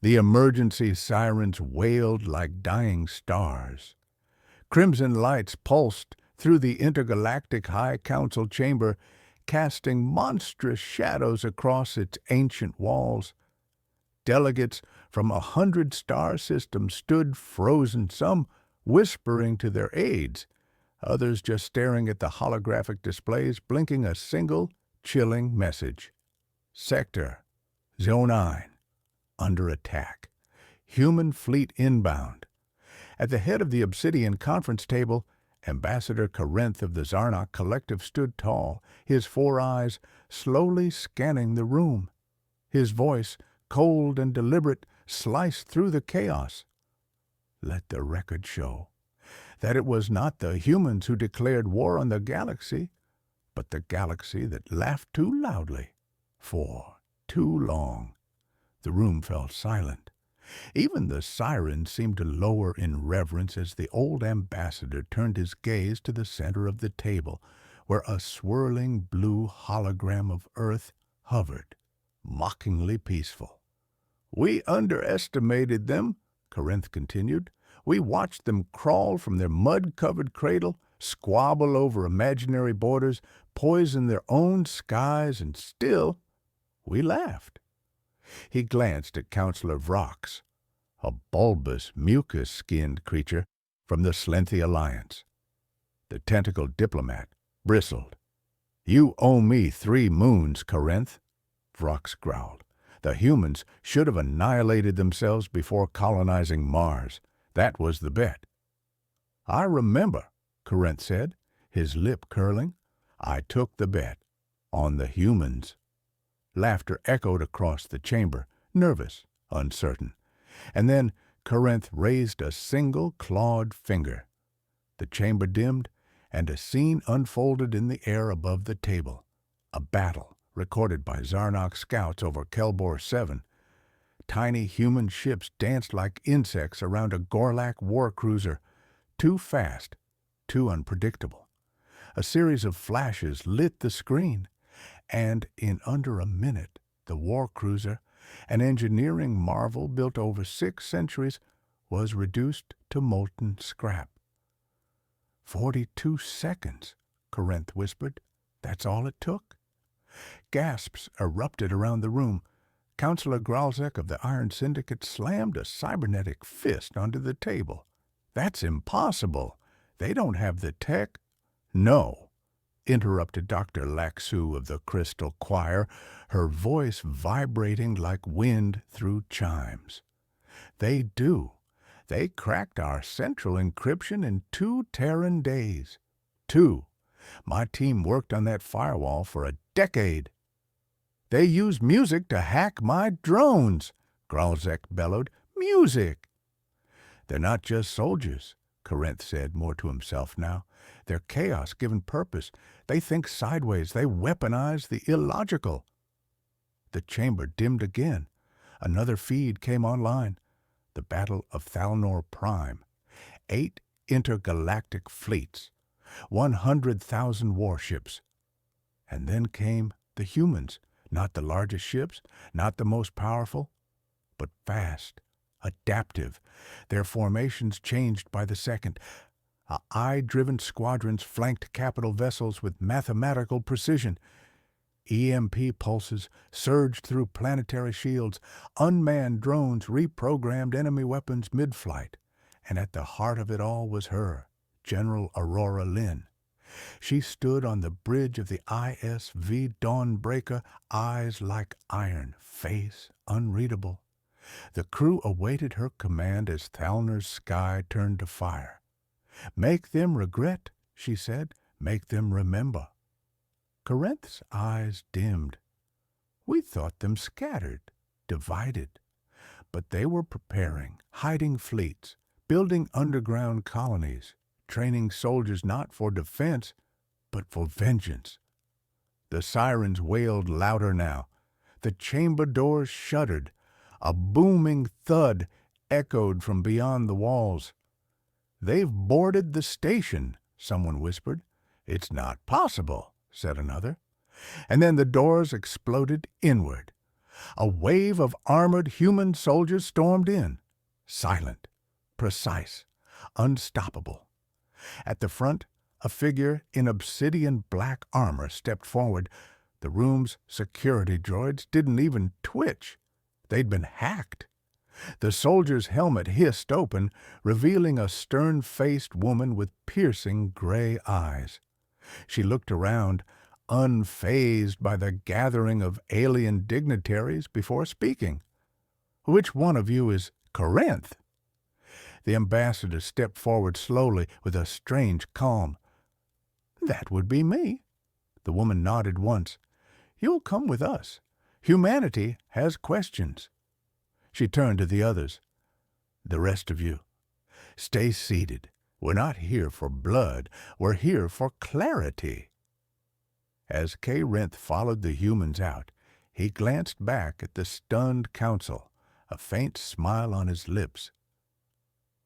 The emergency sirens wailed like dying stars. Crimson lights pulsed through the intergalactic High Council chamber, casting monstrous shadows across its ancient walls. Delegates from 100 star systems stood frozen, some whispering to their aides, others just staring at the holographic displays, blinking a single, chilling message. Sector Zone 9, under attack. Human fleet inbound. At the head of the Obsidian conference table, Ambassador Corinth of the Zarnok Collective stood tall, his four eyes slowly scanning the room. His voice, cold and deliberate, sliced through the chaos. Let the record show that it was not the humans who declared war on the galaxy, but the galaxy that laughed too loudly for too long. The room fell silent. Even the sirens seemed to lower in reverence as the old ambassador turned his gaze to the center of the table, where a swirling blue hologram of Earth hovered, mockingly peaceful. "We underestimated them," Corinth continued. "We watched them crawl from their mud-covered cradle, squabble over imaginary borders, poison their own skies, and still we laughed." He glanced at Counselor Vrox, a bulbous, mucus-skinned creature from the Slenthi Alliance. The tentacled diplomat bristled. "You owe me 3 moons, Corinth," Vrox growled. "The humans should have annihilated themselves before colonizing Mars. That was the bet." "I remember," Corinth said, his lip curling. "I took the bet. On the humans." Laughter echoed across the chamber, nervous, uncertain. And then Corinth raised a single clawed finger. The chamber dimmed, and a scene unfolded in the air above the table. A battle recorded by Zarnok scouts over Kelbor 7. Tiny human ships danced like insects around a Gorlak war cruiser, too fast, too unpredictable. A series of flashes lit the screen, and in under a minute, the war cruiser, an engineering marvel built over 6 centuries, was reduced to molten scrap. 42 seconds, Corinth whispered. That's all it took? Gasps erupted around the room. Counselor Gralzek of the Iron Syndicate slammed a cybernetic fist onto the table. "That's impossible. They don't have the tech." "No," interrupted Dr. Laxu of the Crystal Choir, her voice vibrating like wind through chimes. "They do. They cracked our central encryption in 2 Terran days. 2. My team worked on that firewall for a decade." "They use music to hack my drones," Gralzek bellowed. "Music!" "They're not just soldiers," Corinth said, more to himself now. "They're chaos given purpose. They think sideways. They weaponize the illogical." The chamber dimmed again. Another feed came online. The Battle of Thalnor Prime. 8 intergalactic fleets. 100,000 warships. And then came the humans. Not the largest ships, not the most powerful, but fast, adaptive. Their formations changed by the second. Eye-driven squadrons flanked capital vessels with mathematical precision. EMP pulses surged through planetary shields. Unmanned drones reprogrammed enemy weapons mid-flight. And at the heart of it all was her, General Aurora Lin. She stood on the bridge of the ISV Dawnbreaker, eyes like iron, face unreadable. The crew awaited her command as Thalnor's sky turned to fire. "Make them regret," she said. "Make them remember." Corinth's eyes dimmed. "We thought them scattered, divided. But they were preparing, hiding fleets, building underground colonies, training soldiers not for defense, but for vengeance." The sirens wailed louder now. The chamber doors shuddered. A booming thud echoed from beyond the walls. "They've boarded the station," someone whispered. "It's not possible," said another. And then the doors exploded inward. A wave of armored human soldiers stormed in, silent, precise, unstoppable. At the front, a figure in obsidian black armor stepped forward. The room's security droids didn't even twitch. They'd been hacked. The soldier's helmet hissed open, revealing a stern-faced woman with piercing gray eyes. She looked around, unfazed by the gathering of alien dignitaries, before speaking. "Which one of you is Corinth?" The ambassador stepped forward slowly with a strange calm. "That would be me." The woman nodded once. "You'll come with us. Humanity has questions." She turned to the others. "The rest of you, stay seated. We're not here for blood. We're here for clarity." As K. Rinth followed the humans out, he glanced back at the stunned council, a faint smile on his lips.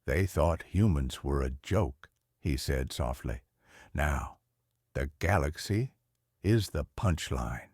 "They thought humans were a joke," he said softly. "Now, the galaxy is the punchline."